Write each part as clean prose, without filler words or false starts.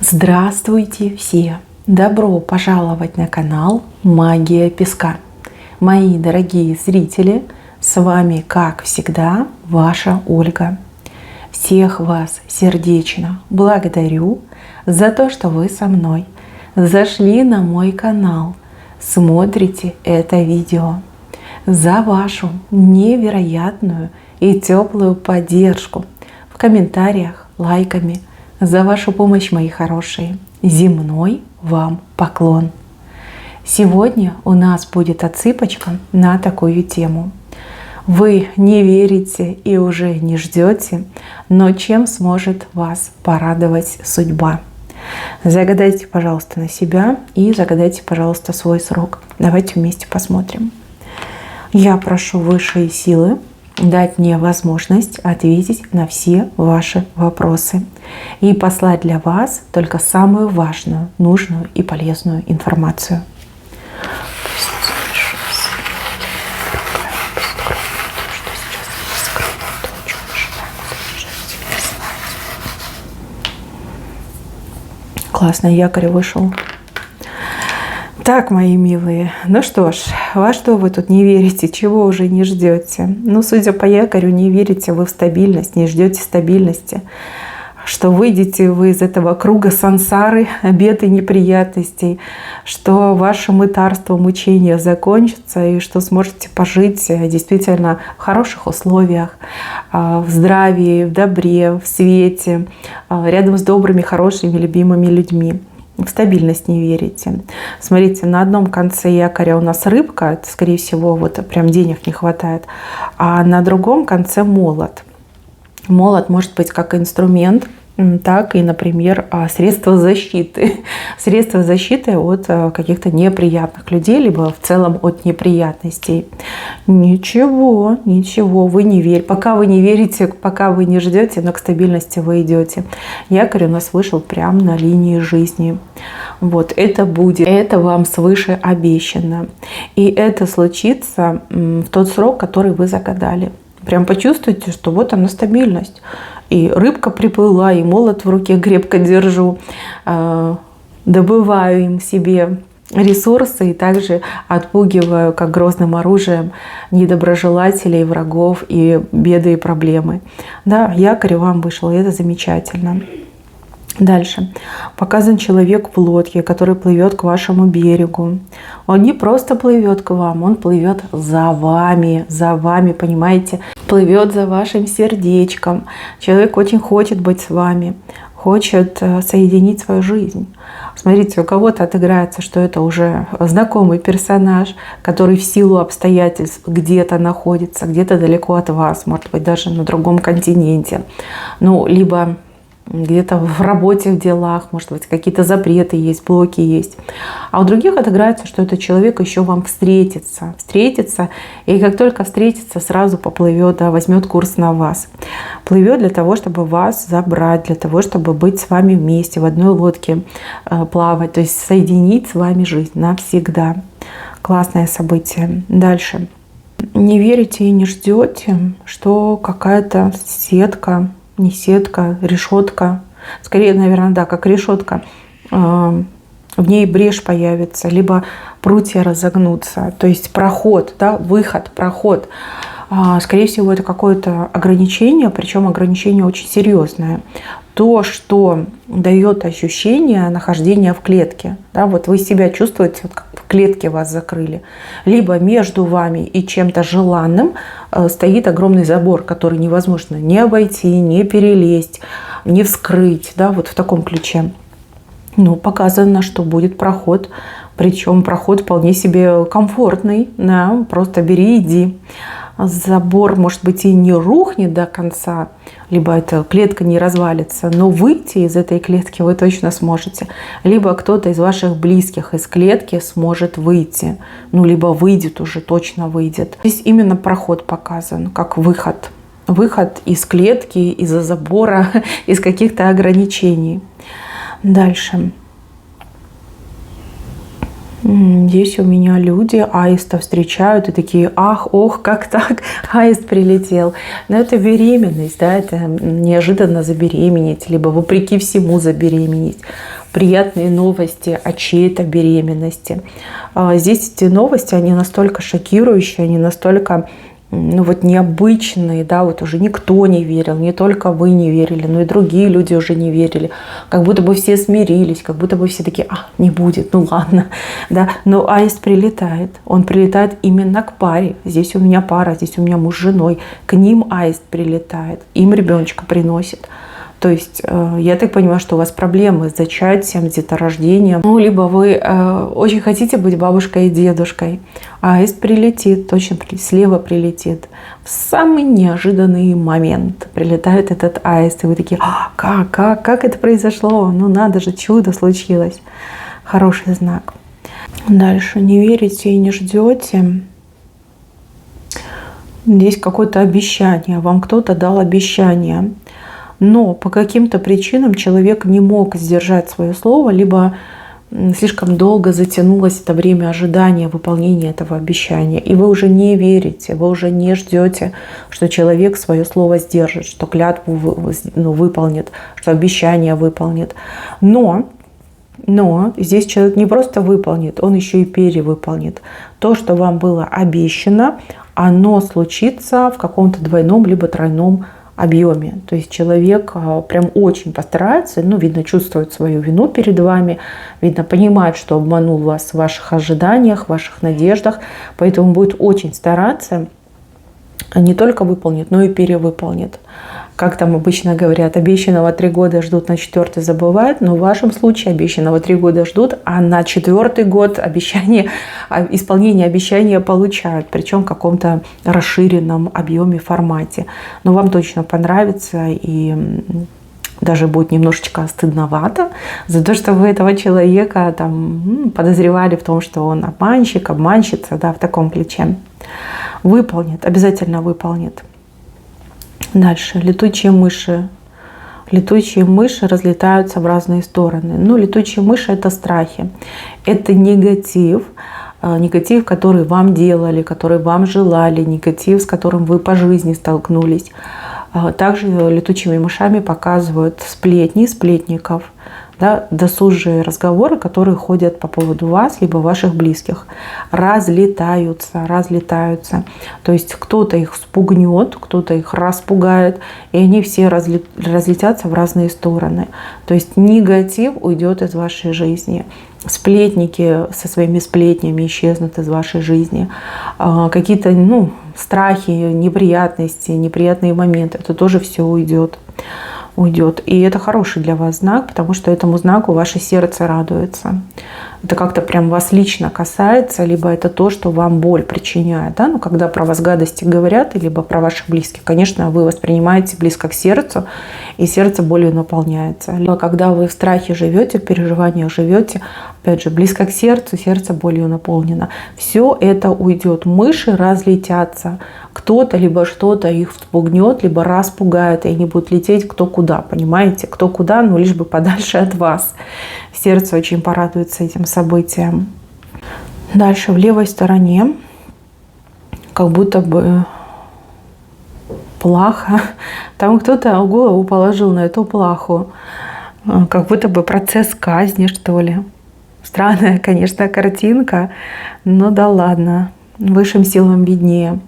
Здравствуйте все! Добро пожаловать на канал Магия Песка. Мои дорогие зрители, с вами, как всегда, ваша Ольга. Всех вас сердечно благодарю за то, что вы со мной зашли на мой канал, смотрите это видео, за вашу невероятную и теплую поддержку в комментариях, лайками, за вашу помощь, мои хорошие. Земной вам поклон. Сегодня у нас будет отсыпочка на такую тему. Вы не верите и уже не ждете, но чем сможет вас порадовать судьба? Загадайте, пожалуйста, на себя и загадайте, пожалуйста, свой срок. Давайте вместе посмотрим. Я прошу высшие силы дать мне возможность ответить на все ваши вопросы и послать для вас только самую важную, нужную и полезную информацию. Классно, якорь вышел. Так, мои милые, ну что ж, во что вы тут не верите, чего уже не ждете? Ну, судя по якорю, не верите вы в стабильность, не ждете стабильности, что выйдете вы из этого круга сансары, бед и неприятностей, что ваше мытарство, мучение закончится и что сможете пожить действительно в хороших условиях, в здравии, в добре, в свете, рядом с добрыми, хорошими, любимыми людьми. В стабильность не верите. Смотрите, на одном конце якоря у нас рыбка, это, скорее всего, вот прям денег не хватает, а на другом конце молот. Молот может быть как инструмент, так и, например, средство защиты. Средство защиты от каких-то неприятных людей, либо в целом от неприятностей. Ничего, вы не верите. Пока вы не верите, пока вы не ждете, но к стабильности вы идете. Якорь у нас вышел прямо на линии жизни. Вот это будет, это вам свыше обещано. И это случится в тот срок, который вы загадали. Прям почувствуйте, что вот она стабильность. И рыбка приплыла, и молот в руке крепко держу. Добываю им себе ресурсы и также отпугиваю, как грозным оружием, недоброжелателей, врагов и беды и проблемы. Да, якорь вам вышел, и это замечательно. Дальше. Показан человек в лодке, который плывет к вашему берегу. Он не просто плывет к вам, он плывет за вами, понимаете? Плывет за вашим сердечком. Человек очень хочет быть с вами, хочет соединить свою жизнь. Смотрите, у кого-то отыграется, что это уже знакомый персонаж, который в силу обстоятельств где-то находится, где-то далеко от вас, может быть, даже на другом континенте. Ну, либо где-то в работе, в делах, может быть, какие-то запреты есть, блоки есть. А у других отыграется, что этот человек еще вам встретится, и как только встретится, сразу поплывет, да, возьмет курс на вас. Плывет для того, чтобы вас забрать, для того, чтобы быть с вами вместе, в одной лодке плавать, то есть соединить с вами жизнь навсегда. Классное событие. Дальше. Не верите и не ждете, что какая-то сетка, не сетка, решетка. Скорее, наверное, да, как решетка. В ней брешь появится, либо прутья разогнутся. То есть проход, да, выход, проход. Скорее всего, это какое-то ограничение, причем ограничение очень серьезное. То, что дает ощущение нахождения в клетке. Да, вот вы себя чувствуете, вот как в клетке вас закрыли. Либо между вами и чем-то желанным стоит огромный забор, который невозможно не обойти, не перелезть, не вскрыть. Да, вот в таком ключе. Ну, показано, что будет проход. Причем проход вполне себе комфортный. Да, просто бери и иди. Забор, может быть, и не рухнет до конца, либо эта клетка не развалится, но выйти из этой клетки вы точно сможете. Либо кто-то из ваших близких из клетки сможет выйти, ну, либо выйдет уже, точно выйдет. Здесь именно проход показан, как выход. Выход из клетки, из-за забора, из каких-то ограничений. Дальше. Здесь у меня люди аиста встречают и такие: ах, ох, как так, аист прилетел. Но это беременность, да, это неожиданно забеременеть, либо вопреки всему забеременеть. Приятные новости о чьей-то беременности. Здесь эти новости, они настолько шокирующие, они настолько необычные, да, вот уже никто не верил, не только вы не верили, но и другие люди уже не верили, как будто бы все смирились, как будто бы все такие: не будет, ну ладно, да, но аист прилетает, он прилетает именно к паре, здесь у меня пара, здесь у меня муж с женой, к ним аист прилетает, им ребеночка приносит. То есть я так понимаю, что у вас проблемы с зачатием, с деторождением. Либо вы очень хотите быть бабушкой и дедушкой. Аист прилетит, точно слева прилетит. В самый неожиданный момент прилетает этот аист. И вы такие: как это произошло? Ну надо же, чудо случилось. Хороший знак. Дальше. Не верите и не ждете. Здесь какое-то обещание. Вам кто-то дал обещание. Но по каким-то причинам человек не мог сдержать свое слово, либо слишком долго затянулось это время ожидания выполнения этого обещания. И вы уже не верите, вы уже не ждете, что человек свое слово сдержит, что клятву выполнит, что обещание выполнит. Но здесь человек не просто выполнит, он еще и перевыполнит. То, что вам было обещано, оно случится в каком-то двойном либо тройном объеме. То есть человек прям очень постарается, видно, чувствует свою вину перед вами, видно, понимает, что обманул вас в ваших ожиданиях, в ваших надеждах, поэтому будет очень стараться, не только выполнит, но и перевыполнит. Как там обычно говорят, обещанного 3 года ждут, на 4-й забывают, но в вашем случае обещанного 3 года ждут, а на 4-й год исполнение обещания получают, причем в каком-то расширенном объеме, формате. Но вам точно понравится, и даже будет немножечко стыдновато за то, что вы этого человека подозревали в том, что он обманщик, обманщица, да, в таком ключе. Выполнит, обязательно выполнит. Дальше. Летучие мыши. Летучие мыши разлетаются в разные стороны. Летучие мыши — это страхи. Это негатив. Негатив, который вам делали, который вам желали. Негатив, с которым вы по жизни столкнулись. Также летучими мышами показывают сплетни, сплетников. Да, досужие разговоры, которые ходят по поводу вас, либо ваших близких, разлетаются. То есть кто-то их спугнет, кто-то их распугает, и они все разлетятся в разные стороны. То есть негатив уйдет из вашей жизни. Сплетники со своими сплетнями исчезнут из вашей жизни. Какие-то страхи, неприятности, неприятные моменты, это тоже все уйдет. И это хороший для вас знак, потому что этому знаку ваше сердце радуется. Это как-то прям вас лично касается, либо это то, что вам боль причиняет. Да? Когда про вас гадости говорят, либо про ваших близких, конечно, вы воспринимаете близко к сердцу, и сердце болью наполняется. Либо когда вы в страхе живете, в переживаниях живете, опять же, близко к сердцу, сердце болью наполнено. Все это уйдет. Мыши разлетятся. Кто-то либо что-то их вспугнет, либо распугает, и они будут лететь кто куда, понимаете? Кто куда, но лишь бы подальше от вас. Сердце очень порадуется этим событиям. Дальше в левой стороне как будто бы плаха. Там кто-то голову положил на эту плаху. Как будто бы процесс казни, что ли. Странная, конечно, картинка, но да ладно. Высшим силам виднее.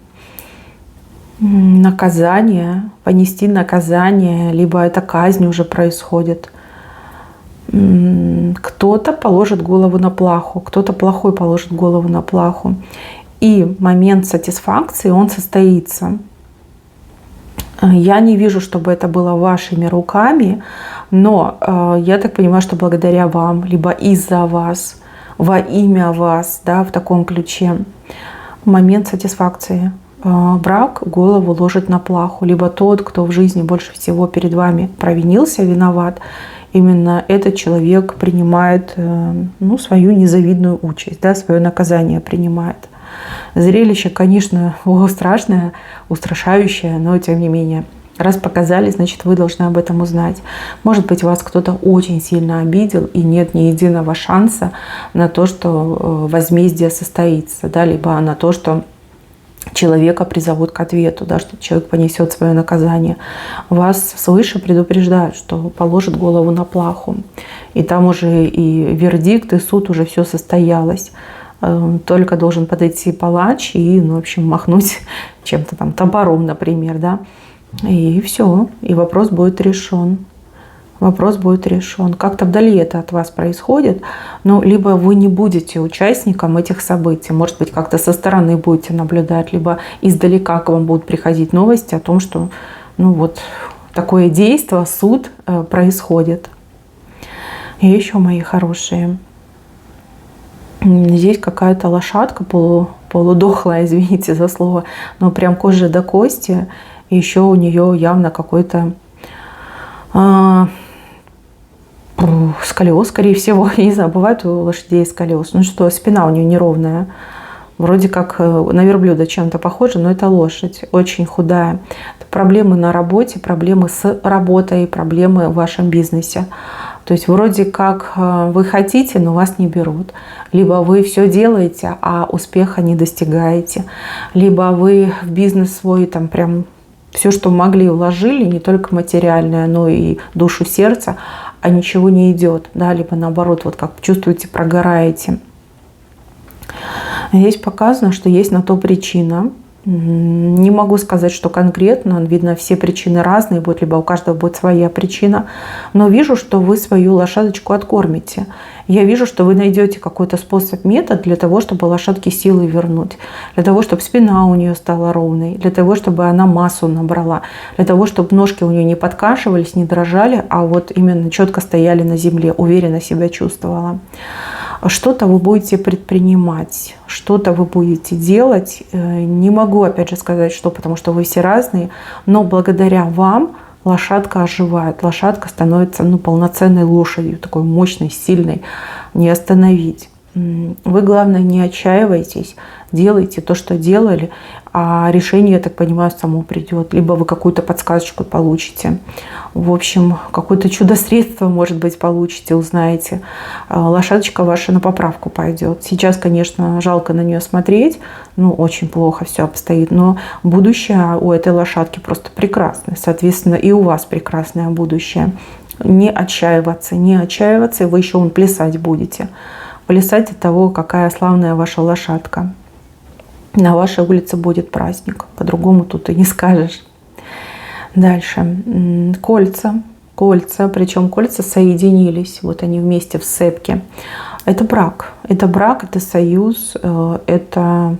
Наказание, понести наказание, либо это казнь уже происходит. Кто-то положит голову на плаху, кто-то плохой положит голову на плаху. И момент сатисфакции, он состоится. Я не вижу, чтобы это было вашими руками, но я так понимаю, что благодаря вам, либо из-за вас, во имя вас, да, в таком ключе. Момент сатисфакции. Брак голову ложит на плаху. Либо тот, кто в жизни больше всего перед вами провинился, виноват, именно этот человек принимает свою незавидную участь, да, свое наказание принимает. Зрелище, конечно, страшное, устрашающее, но тем не менее Раз показали, значит, вы должны об этом узнать. Может быть, вас кто-то очень сильно обидел, и нет ни единого шанса на то, что возмездие состоится, да, либо на то, что человека призовут к ответу, да, что человек понесет свое наказание. Вас свыше предупреждают, что положит голову на плаху. И там уже и вердикт, и суд, уже все состоялось. Только должен подойти палач и, ну, в общем, махнуть чем-то там, топором, например, да. И все, и вопрос будет решен. Вопрос будет решен. Как-то вдали это от вас происходит, но либо вы не будете участником этих событий, может быть, как-то со стороны будете наблюдать, либо издалека к вам будут приходить новости о том, что, ну, вот такое действие, суд происходит. И еще, мои хорошие, здесь какая-то лошадка полудохлая, извините за слово, но прям кожа до кости. И еще у нее явно какой-то сколиоз, скорее всего. Я не знаю, бывает у лошадей сколиоз. Ну что, спина у нее неровная. Вроде как на верблюда чем-то похожа, но это лошадь. Очень худая. Это проблемы на работе, проблемы с работой, проблемы в вашем бизнесе. То есть вроде как вы хотите, но вас не берут. Либо вы все делаете, а успеха не достигаете. Либо вы в бизнес свой там прям все, что могли, вложили, не только материальное, но и душу, сердце, а ничего не идет. Да? Либо наоборот, вот как чувствуете, прогораете. Здесь показано, что есть на то причина. Не могу сказать, что конкретно. Видно, все причины разные будут, либо у каждого будет своя причина. Но вижу, что вы свою лошадочку откормите. Я вижу, что вы найдете какой-то способ, метод для того, чтобы лошадке силы вернуть. Для того, чтобы спина у нее стала ровной. Для того, чтобы она массу набрала. Для того, чтобы ножки у нее не подкашивались, не дрожали, а вот именно четко стояли на земле, уверенно себя чувствовала. Что-то вы будете предпринимать, что-то вы будете делать. Не могу, опять же, сказать, что, потому что вы все разные, но благодаря вам лошадка оживает, лошадка становится, ну, полноценной лошадью, такой мощной, сильной, не остановить. Вы, главное, не отчаивайтесь, делайте то, что делали, а решение, я так понимаю, само придет. Либо вы какую-то подсказочку получите. В общем, какое-то чудо-средство, может быть, получите, узнаете. Лошадочка ваша на поправку пойдет. Сейчас, конечно, жалко на нее смотреть, ну, очень плохо все обстоит, но будущее у этой лошадки просто прекрасное. Соответственно, и у вас прекрасное будущее. Не отчаиваться, и вы еще вон плясать будете. Плясать от того, какая славная ваша лошадка. На вашей улице будет праздник. По-другому тут и не скажешь. Дальше. Кольца. Причем кольца соединились. Вот они вместе в сцепке. Это брак. Это союз. Это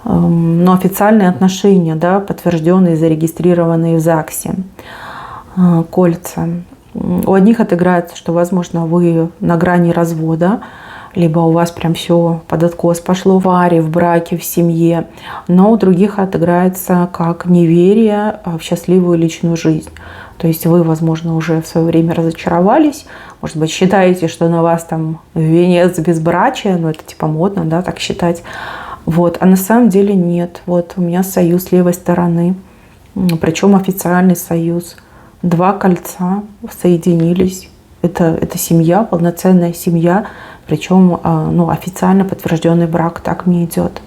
официальные отношения, да, подтвержденные, зарегистрированные в ЗАГСе. Кольца. У одних отыграется, что, возможно, вы на грани развода, либо у вас прям все под откос пошло в паре, в браке, в семье. Но у других отыграется как неверие в счастливую личную жизнь. То есть вы, возможно, уже в свое время разочаровались, может быть, считаете, что на вас там венец безбрачия, ну это типа модно, да, так считать. Вот. А на самом деле нет. Вот у меня союз с левой стороны, причем официальный союз. 2 кольца соединились. Это семья, полноценная семья, причем ну, официально подтвержденный брак, так мне идет.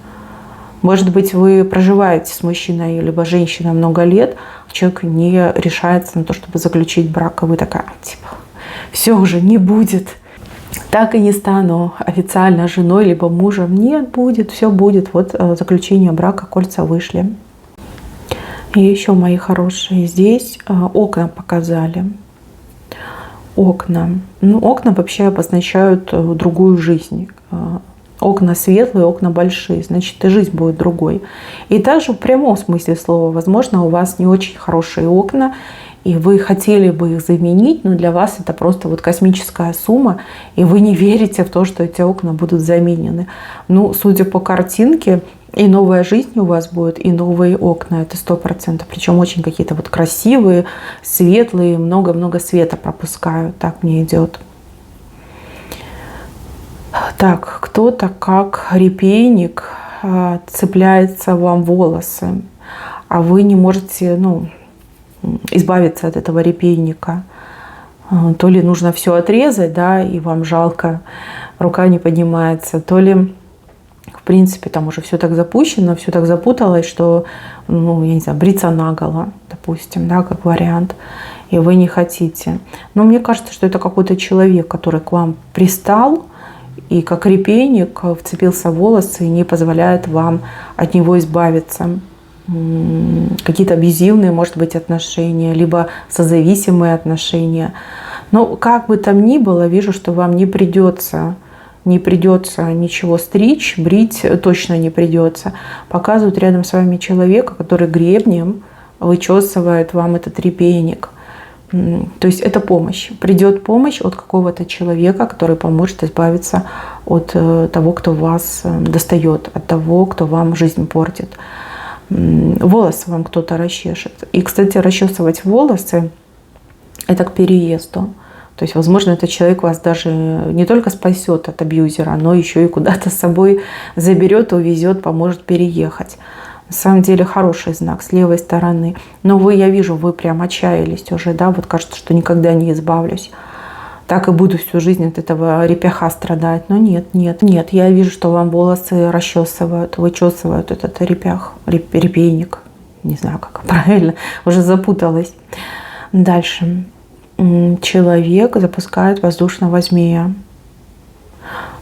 Может быть, вы проживаете с мужчиной либо женщиной много лет, а человек не решается на то, чтобы заключить брак, и вы такая, типа, все уже не будет. Так и не стану официально женой либо мужем. Нет, будет, все будет. Вот заключение брака, кольца вышли. И еще, мои хорошие, здесь окна показали. Окна. Ну, окна вообще обозначают другую жизнь. Окна светлые, окна большие, значит, и жизнь будет другой. И также в прямом смысле слова, возможно, у вас не очень хорошие окна, и вы хотели бы их заменить, но для вас это просто вот космическая сумма, и вы не верите в то, что эти окна будут заменены. Ну, судя по картинке, и новая жизнь у вас будет, и новые окна, это 100%. Причем очень какие-то вот красивые, светлые, много-много света пропускают. Так мне идет. Так, кто-то как репейник цепляется вам волосы, а вы не можете, ну, избавиться от этого репейника. То ли нужно все отрезать, да, и вам жалко, рука не поднимается, то ли, в принципе, там уже все так запущено, все так запуталось, что, ну, я не знаю, бриться наголо, допустим, да, как вариант, и вы не хотите. Но мне кажется, что это какой-то человек, который к вам пристал, и как репейник вцепился в волосы и не позволяет вам от него избавиться. Какие-то абьюзивные, может быть, отношения, либо созависимые отношения. Но как бы там ни было, вижу, что вам не придется ничего стричь, брить точно не придется. Показывают рядом с вами человека, который гребнем вычесывает вам этот репейник. То есть это помощь. Придет помощь от какого-то человека, который поможет избавиться от того, кто вас достает, от того, кто вам жизнь портит. Волосы вам кто-то расчешет. И, кстати, расчесывать волосы – это к переезду. То есть, возможно, этот человек вас даже не только спасет от абьюзера, но еще и куда-то с собой заберет, увезет, поможет переехать. На самом деле хороший знак с левой стороны. Но вы, я вижу, вы прям отчаялись уже, да, вот кажется, что никогда не избавлюсь. Так и буду всю жизнь от этого репяха страдать. Но нет, я вижу, что вам волосы расчесывают, вычесывают этот репях, репейник. Не знаю, как правильно, уже запуталась. Дальше. Человек запускает воздушного змея.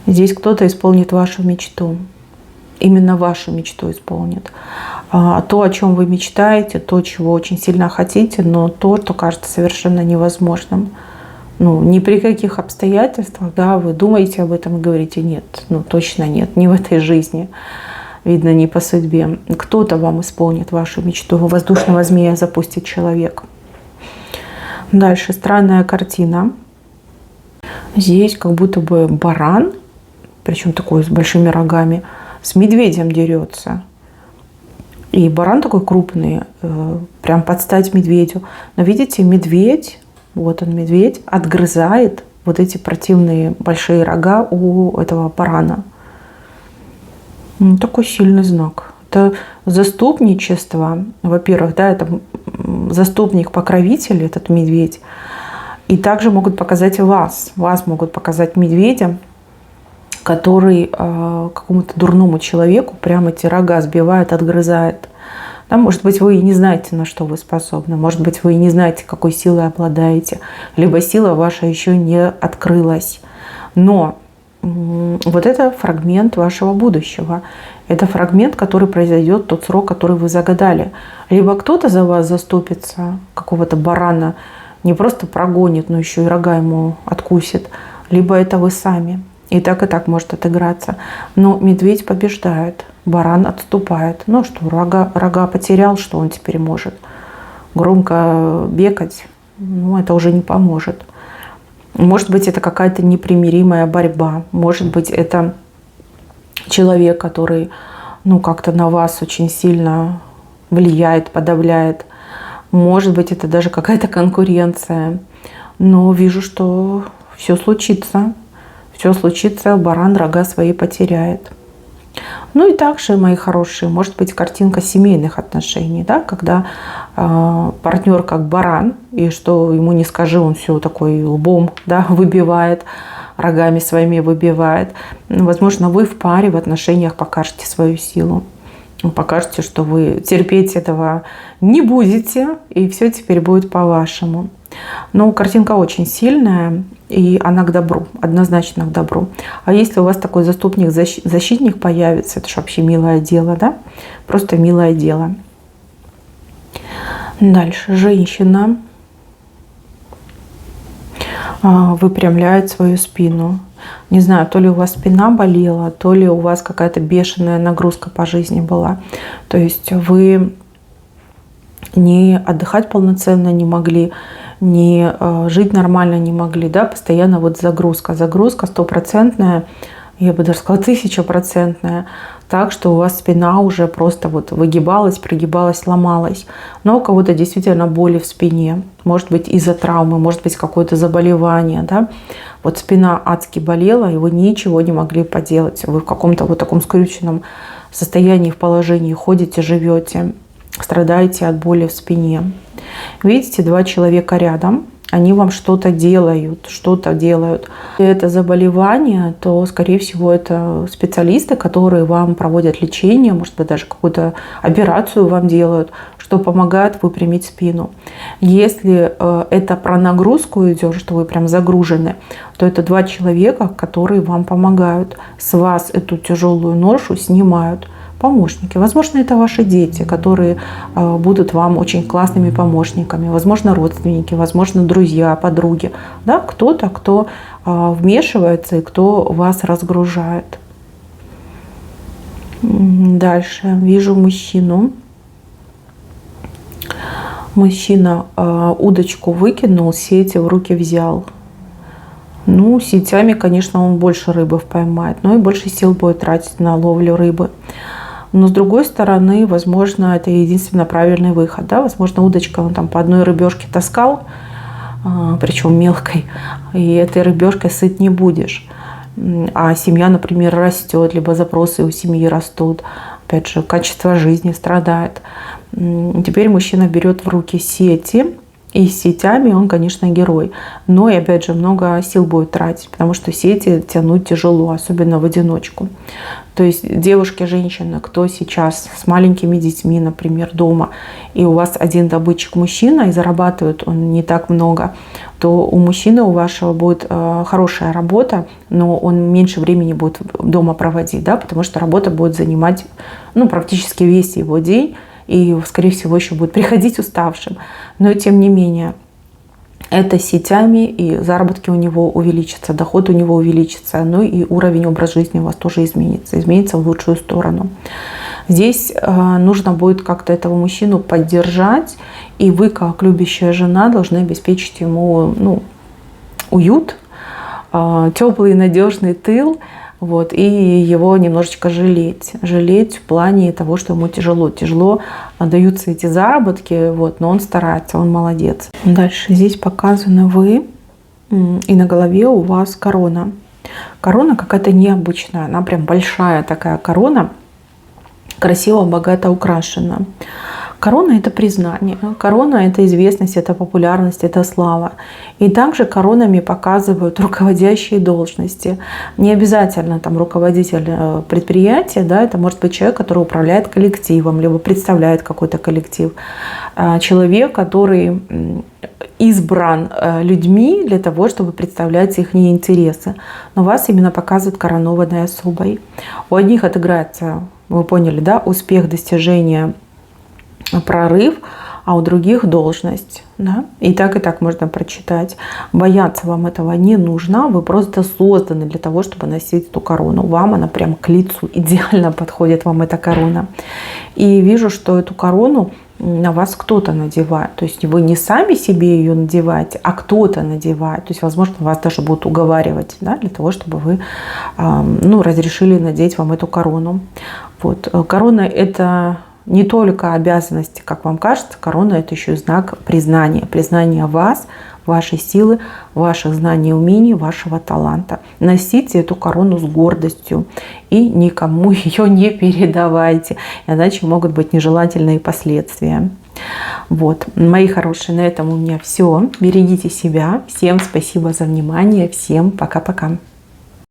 Здесь кто-то исполнит вашу мечту. Именно вашу мечту исполнит. То, о чем вы мечтаете, то, чего очень сильно хотите, но то, что кажется совершенно невозможным. Ну, ни при каких обстоятельствах, да, вы думаете об этом и говорите: нет, ну точно нет, не в этой жизни. Видно, не по судьбе. Кто-то вам исполнит вашу мечту. Воздушного змея запустит человек. Дальше странная картина. Здесь как будто бы баран, причем такой с большими рогами, с медведем дерется. И баран такой крупный, прям под стать медведю. Но видите, медведь, вот он медведь, отгрызает вот эти противные большие рога у этого барана. Такой сильный знак. Это заступничество. Во-первых, да, это заступник-покровитель, этот медведь. И также могут показать вас. Вас могут показать медведем, который какому-то дурному человеку прямо эти рога сбивает, отгрызает. Да, может быть, вы и не знаете, на что вы способны. Может быть, вы и не знаете, какой силой обладаете. Либо сила ваша еще не открылась. Но вот это фрагмент вашего будущего. Это фрагмент, который произойдет в тот срок, который вы загадали. Либо кто-то за вас заступится, какого-то барана, не просто прогонит, но еще и рога ему откусит. Либо это вы сами. И так может отыграться. Но медведь побеждает, баран отступает. Ну что, рога потерял, что он теперь может? Громко бегать, ну это уже не поможет. Может быть, это какая-то непримиримая борьба. Может быть, это человек, который, ну, как-то на вас очень сильно влияет, подавляет. Может быть, это даже какая-то конкуренция. Но вижу, что все случится. Все случится, баран рога свои потеряет. Ну и также, мои хорошие, может быть картинка семейных отношений, да, когда партнер как баран, и что ему не скажи, он все такой лбом, да, выбивает, рогами своими выбивает. Возможно, вы в паре, в отношениях покажете свою силу. Покажете, что вы терпеть этого не будете, и все теперь будет по-вашему. Но картинка очень сильная, и она к добру, однозначно к добру. А если у вас такой заступник-защитник появится, это же вообще милое дело, да? Просто милое дело. Дальше. Женщина выпрямляет свою спину. Не знаю, то ли у вас спина болела, то ли у вас какая-то бешеная нагрузка по жизни была. То есть вы не отдыхать полноценно не могли, не жить нормально не могли, да, постоянно вот загрузка стопроцентная, я бы даже сказала 1000%, так что у вас спина уже просто вот выгибалась, прогибалась, ломалась. Но у кого-то действительно боли в спине, может быть из-за травмы, может быть какое-то заболевание, да. Вот спина адски болела, и вы ничего не могли поделать. Вы в каком-то вот таком скрюченном состоянии, в положении ходите, живете, страдаете от боли в спине. Видите, 2 человека рядом, они вам что-то делают, что-то делают. Если это заболевание, то, скорее всего, это специалисты, которые вам проводят лечение, может быть, даже какую-то операцию вам делают, что помогает выпрямить спину. Если это про нагрузку идет, что вы прям загружены, то это 2 человека, которые вам помогают. С вас эту тяжелую ношу снимают. Помощники. Возможно, это ваши дети, которые будут вам очень классными помощниками. Возможно, родственники, возможно, друзья, подруги. Да? Кто-то, кто вмешивается и кто вас разгружает. Дальше. Вижу мужчину. Мужчина удочку выкинул, сети в руки взял. Ну, сетями, конечно, он больше рыбы поймает, но и больше сил будет тратить на ловлю рыбы. Но с другой стороны, возможно, это единственно правильный выход. Да? Возможно, удочка он там по одной рыбешке таскал, причем мелкой, и этой рыбешкой сыт не будешь. А семья, например, растет, либо запросы у семьи растут. Опять же, качество жизни страдает. Теперь мужчина берет в руки сети, и с сетями он, конечно, герой. Но и, опять же, много сил будет тратить, потому что сети тянуть тяжело, особенно в одиночку. То есть девушки, женщины, кто сейчас с маленькими детьми, например, дома, и у вас один добытчик мужчина, и зарабатывает он не так много, то у мужчины у вашего будет хорошая работа, но он меньше времени будет дома проводить, да, потому что работа будет занимать практически весь его день, и, скорее всего, еще будет приходить уставшим. Но, тем не менее, это сетями, и заработки у него увеличатся, доход у него увеличится, ну и уровень, образ жизни у вас тоже изменится в лучшую сторону. Здесь нужно будет как-то этого мужчину поддержать, и вы, как любящая жена, должны обеспечить ему уют, теплый и надежный тыл, вот, и его немножечко жалеть в плане того, что ему тяжело даются эти заработки, вот, но он старается, он молодец. Дальше здесь показаны вы, и на голове у вас корона. Корона какая-то необычная, она прям большая такая корона, красиво, богато украшена. Корона – это признание, корона – это известность, это популярность, это слава. И также коронами показывают руководящие должности. Не обязательно там руководитель предприятия, да, это может быть человек, который управляет коллективом, либо представляет какой-то коллектив. Человек, который избран людьми для того, чтобы представлять их интересы. Но вас именно показывают коронованной особой. У одних отыграется, вы поняли, да, успех, достижение, прорыв, а у других должность. Да? И так можно прочитать. Бояться вам этого не нужно. Вы просто созданы для того, чтобы носить эту корону. Вам она прям к лицу идеально подходит, вам эта корона. И вижу, что эту корону на вас кто-то надевает. То есть вы не сами себе ее надеваете, а кто-то надевает. То есть, возможно, вас даже будут уговаривать, да, для того, чтобы вы разрешили надеть вам эту корону. Вот. Корона – это не только обязанности, как вам кажется, корона – это еще и знак признания вас, вашей силы, ваших знаний и умений, вашего таланта. Носите эту корону с гордостью и никому ее не передавайте, иначе могут быть нежелательные последствия. Вот, мои хорошие, на этом у меня все. Берегите себя. Всем спасибо за внимание. Всем пока-пока.